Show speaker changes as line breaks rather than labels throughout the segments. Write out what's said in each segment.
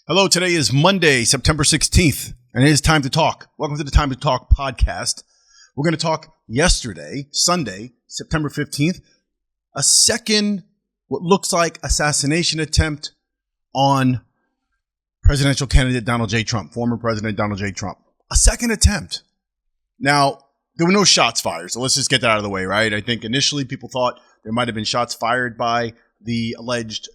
Hello, today is Monday, September 16th, and it is time to talk. Welcome to the Time to Talk podcast. We're going to talk yesterday, Sunday, September 15th, a second, what looks like assassination attempt on presidential candidate Donald J. Trump, former President Donald J. Trump. A second attempt. Now, there were no shots fired, so let's just get that out of the way, right? I think initially people thought there might have been shots fired by the alleged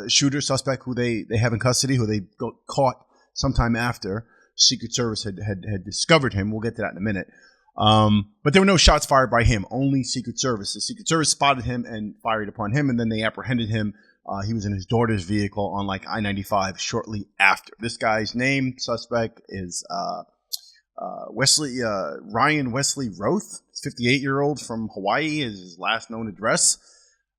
shooter suspect who they have in custody, who they got caught sometime after Secret Service had discovered him. We'll get to that in a minute. But there were no shots fired by him, only Secret Service. The Secret Service spotted him and fired upon him, and then they apprehended him. He was in his daughter's vehicle on like I-95 shortly after. This guy's name, suspect, is Ryan Wesley Roth, 58-year-old from Hawaii, is his last known address.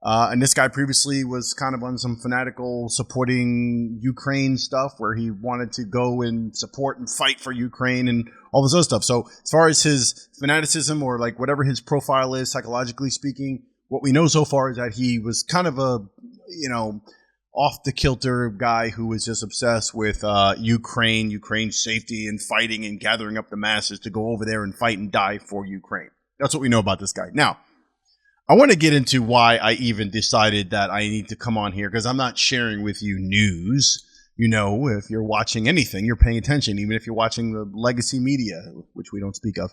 And this guy previously was kind of on some fanatical supporting Ukraine stuff where he wanted to go and support and fight for Ukraine and all this other stuff. So as far as his fanaticism or like whatever his profile is, psychologically speaking, what we know so far is that he was kind of a, off the kilter guy who was just obsessed with Ukraine's safety and fighting and gathering up the masses to go over there and fight and die for Ukraine. That's what we know about this guy. Now, I want to get into why I even decided that I need to come on here, because I'm not sharing with you news. If you're watching anything, you're paying attention, even if you're watching the legacy media, which we don't speak of.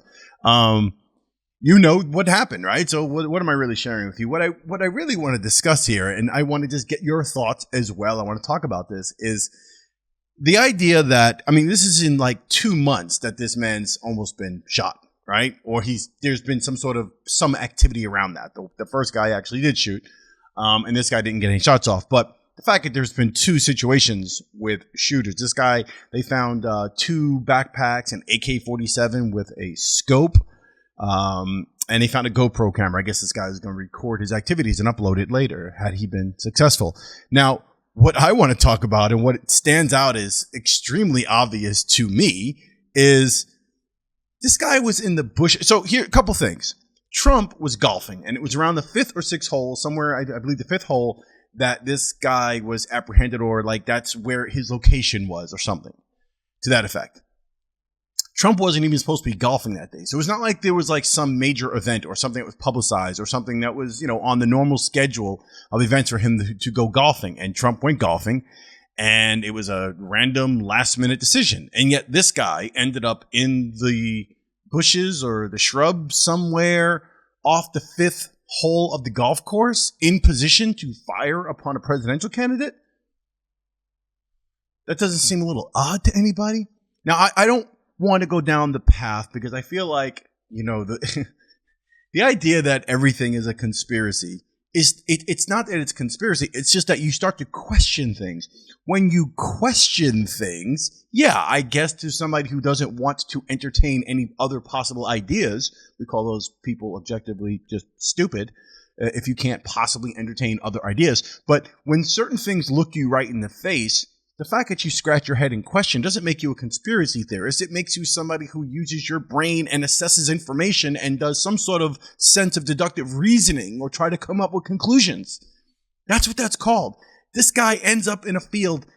What happened, right? So what am I really sharing with you? What I really want to discuss here, and I want to just get your thoughts as well, I want to talk about this, is the idea that, this is in like 2 months that this man's almost been shot. Right? Or there's been some activity around that. The first guy actually did shoot, and this guy didn't get any shots off. But the fact that there's been 2 situations with shooters. This guy, they found 2 backpacks, an AK-47 with a scope, and they found a GoPro camera. I guess this guy is going to record his activities and upload it later, had he been successful. Now, what I want to talk about and what stands out as extremely obvious to me is this guy was in the bush. So here, a couple things. Trump was golfing, and it was around the 5th or 6th hole, somewhere, I believe the 5th hole, that this guy was apprehended, or like that's where his location was or something to that effect. Trump wasn't even supposed to be golfing that day. So it's not like there was like some major event or something that was publicized or something that was, on the normal schedule of events for him to go golfing. And Trump went golfing. And it was a random last-minute decision. And yet this guy ended up in the bushes or the shrubs somewhere off the 5th hole of the golf course in position to fire upon a presidential candidate? That doesn't seem a little odd to anybody? Now, I don't want to go down the path because I feel like, the idea that everything is a conspiracy it's not that it's conspiracy. It's just that you start to question things. When you question things, I guess to somebody who doesn't want to entertain any other possible ideas, we call those people objectively just stupid if you can't possibly entertain other ideas. But when certain things look you right in the face, the fact that you scratch your head and question doesn't make you a conspiracy theorist. It makes you somebody who uses your brain and assesses information and does some sort of sense of deductive reasoning or try to come up with conclusions. That's what that's called. This guy ends up in a field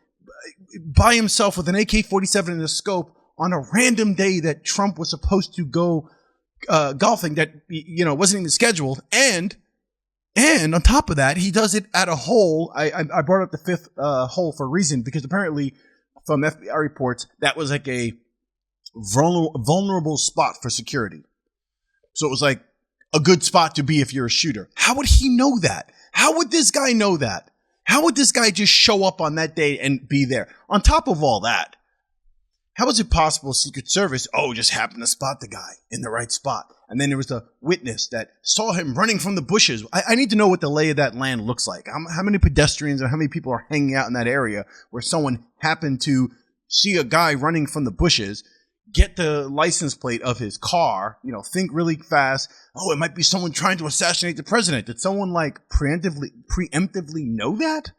by himself with an AK-47 and a scope on a random day that Trump was supposed to go golfing that, wasn't even scheduled. And on top of that, he does it at a hole. I brought up the 5th hole for a reason, because apparently from FBI reports, that was like a vulnerable spot for security. So it was like a good spot to be if you're a shooter. How would he know that? How would this guy know that? How would this guy just show up on that day and be there? On top of all that, how is it possible Secret Service, just happened to spot the guy in the right spot? And then there was a witness that saw him running from the bushes. I need to know what the lay of that land looks like. How many pedestrians or how many people are hanging out in that area where someone happened to see a guy running from the bushes, get the license plate of his car, think really fast. Oh, it might be someone trying to assassinate the president. Did someone preemptively know that?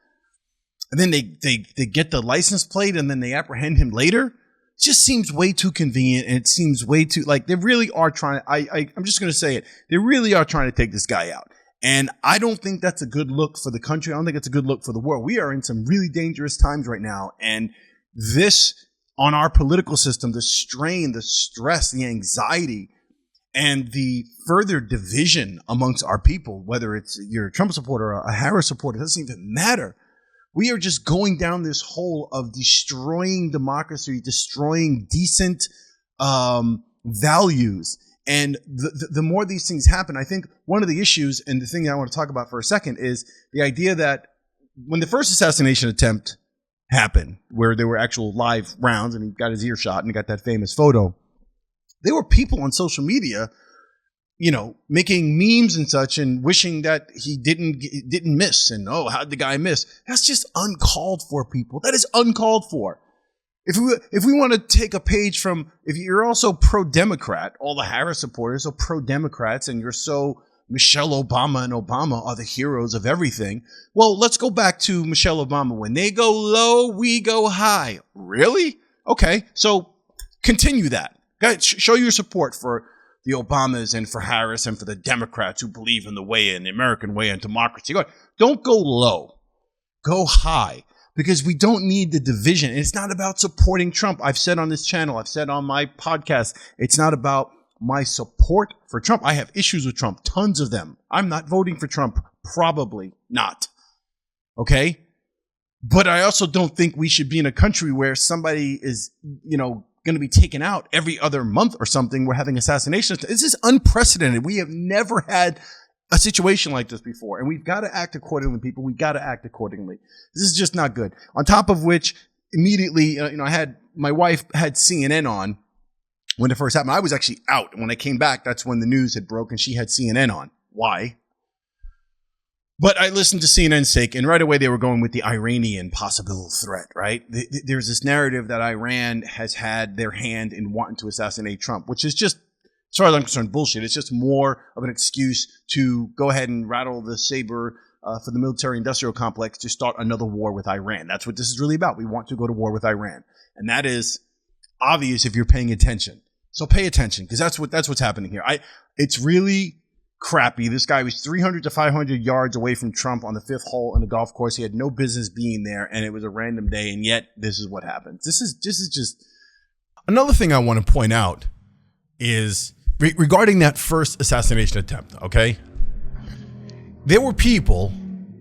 And then they get the license plate and then they apprehend him later. It just seems way too convenient, and it seems way too, they really are trying to, I'm just going to say it, they really are trying to take this guy out. And I don't think that's a good look for the country. I don't think it's a good look for the world. We are in some really dangerous times right now, and this on our political system, the strain, the stress, the anxiety, and the further division amongst our people, whether it's you're a Trump supporter or a Harris supporter, it doesn't even matter. We are just going down this hole of destroying democracy, destroying decent values. And the more these things happen, I think one of the issues, and the thing I want to talk about for a second, is the idea that when the first assassination attempt happened, where there were actual live rounds and he got his ear shot and he got that famous photo, there were people on social media, making memes and such and wishing that he didn't miss. And, oh, how'd the guy miss? That's just uncalled for, people. That is uncalled for. If we want to take a page from, if you're also pro-Democrat, all the Harris supporters are pro-Democrats, and you're so Michelle Obama and Obama are the heroes of everything. Well, let's go back to Michelle Obama. When they go low, we go high. Really? Okay, so continue that. Guys, show your support for the Obamas and for Harris and for the Democrats who believe in the way in, the American way, and democracy. Don't go low. Go high. Because we don't need the division. And it's not about supporting Trump. I've said on this channel, I've said on my podcast, it's not about my support for Trump. I have issues with Trump, tons of them. I'm not voting for Trump. Probably not. Okay? But I also don't think we should be in a country where somebody is, going to be taken out every other month or something. We're having assassinations. This is unprecedented. We have never had a situation like this before, and we've got to act accordingly, people. We got to act accordingly. This is just not good. On top of which, immediately, my wife had CNN on when it first happened. I was actually out. When I came back, that's when the news had broke, and she had CNN on. Why? But I listened to CNN's sake, and right away they were going with the Iranian possible threat, right? There's this narrative that Iran has had their hand in wanting to assassinate Trump, which is just, as far as I'm concerned, bullshit. It's just more of an excuse to go ahead and rattle the saber for the military-industrial complex to start another war with Iran. That's what this is really about. We want to go to war with Iran. And that is obvious if you're paying attention. So pay attention, because that's what's happening here. It's really crappy. This guy was 300 to 500 yards away from Trump on the fifth hole on the golf course. He had no business being there, and it was a random day, and yet this is what happens. This is just... Another thing I want to point out is regarding that first assassination attempt, okay? There were people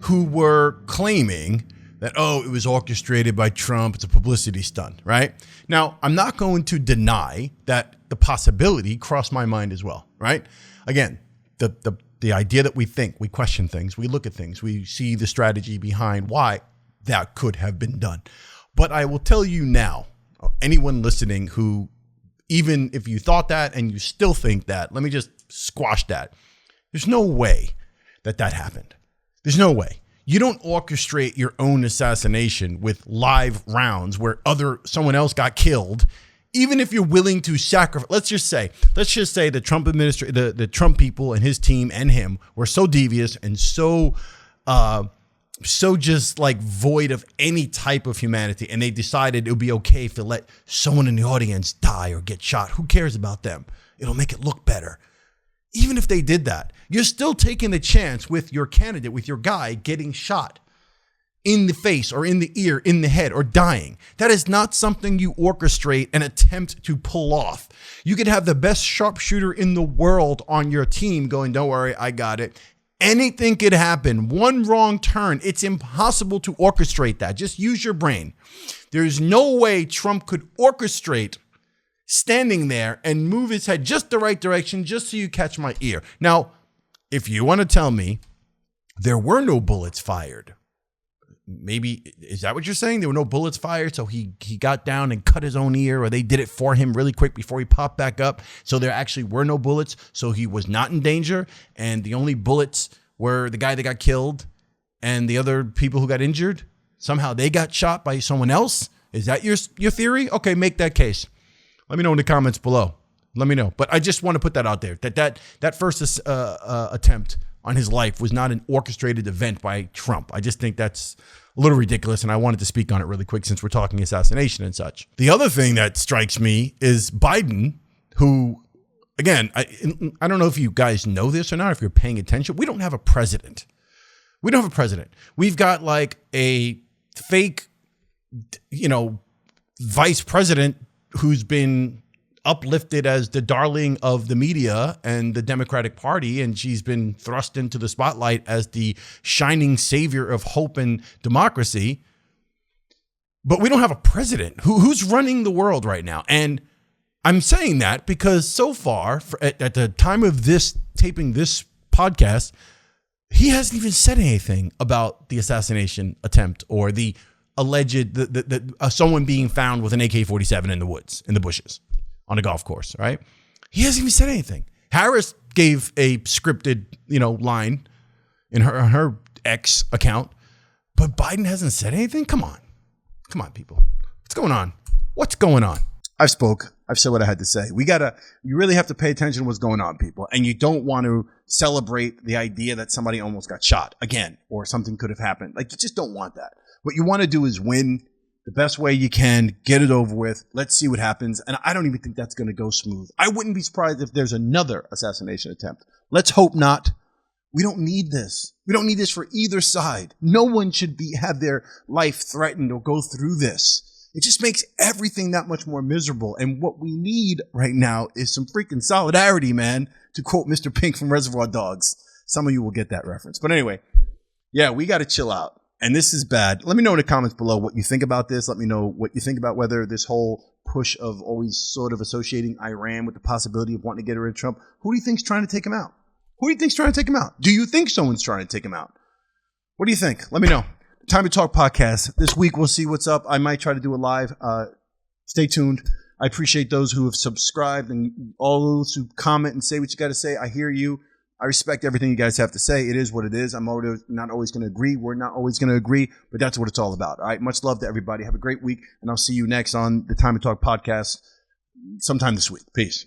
who were claiming that, it was orchestrated by Trump. It's a publicity stunt, right? Now, I'm not going to deny that the possibility crossed my mind as well, right? Again, the idea that we think, we question things, we look at things, we see the strategy behind why that could have been done. But I will tell you now, anyone listening who, even if you thought that and you still think that, let me just squash that. There's no way that happened. There's no way. You don't orchestrate your own assassination with live rounds where someone else got killed, even if you're willing to sacrifice. Let's just say the Trump administration, the Trump people and his team and him were so devious and so just like void of any type of humanity, and they decided it would be okay if they let someone in the audience die or get shot. Who cares about them? It'll make it look better. Even if they did that, you're still taking the chance with your candidate, with your guy getting shot in the face or in the ear, in the head, or dying. That is not something you orchestrate and attempt to pull off. You could have the best sharpshooter in the world on your team going, don't worry, I got it. Anything could happen. One wrong turn. It's impossible to orchestrate that. Just use your brain. There's no way Trump could orchestrate standing there and move his head just the right direction just so you catch my ear. Now, if you want to tell me there were no bullets fired, maybe, is that what you're saying? There were no bullets fired, so he got down and cut his own ear, or they did it for him really quick before he popped back up, so there actually were no bullets, so he was not in danger, and the only bullets were the guy that got killed and the other people who got injured? Somehow they got shot by someone else? Is that your theory? Okay, make that case. Let me know in the comments below. Let me know. But I just want to put that out there, that first attempt on his life was not an orchestrated event by Trump. I just think that's a little ridiculous, and I wanted to speak on it really quick since we're talking assassination and such. The other thing that strikes me is Biden, who, again, I don't know if you guys know this or not, if you're paying attention. We don't have a president. We don't have a president. We've got like a fake, vice president who's been uplifted as the darling of the media and the Democratic Party, and she's been thrust into the spotlight as the shining savior of hope and democracy. But we don't have a president who's running the world right now. And I'm saying that because so far, at the time of this taping this podcast, he hasn't even said anything about the assassination attempt or the alleged someone being found with an AK-47 in the woods, in the bushes, on a golf course, right? He hasn't even said anything. Harris gave a scripted, line in her X account, but Biden hasn't said anything. Come on, people. What's going on? What's going on? I've said what I had to say. You really have to pay attention to what's going on, people. And you don't want to celebrate the idea that somebody almost got shot again, or something could have happened. Like, you just don't want that. What you want to do is win the best way you can, get it over with. Let's see what happens. And I don't even think that's going to go smooth. I wouldn't be surprised if there's another assassination attempt. Let's hope not. We don't need this. We don't need this for either side. No one should have their life threatened or go through this. It just makes everything that much more miserable. And what we need right now is some freaking solidarity, man, to quote Mr. Pink from Reservoir Dogs. Some of you will get that reference. But anyway, yeah, we got to chill out. And this is bad. Let me know in the comments below what you think about this. Let me know what you think about whether this whole push of always sort of associating Iran with the possibility of wanting to get rid of Trump. Who do you think's trying to take him out? Who do you think's trying to take him out? Do you think someone's trying to take him out? What do you think? Let me know. Time to Talk podcast. This week, we'll see what's up. I might try to do a live. Stay tuned. I appreciate those who have subscribed and all those who comment and say what you got to say. I hear you. I respect everything you guys have to say. It is what it is. I'm not always going to agree. We're not always going to agree, but that's what it's all about. All right. Much love to everybody. Have a great week, and I'll see you next on the Time to Talk podcast sometime this week. Peace.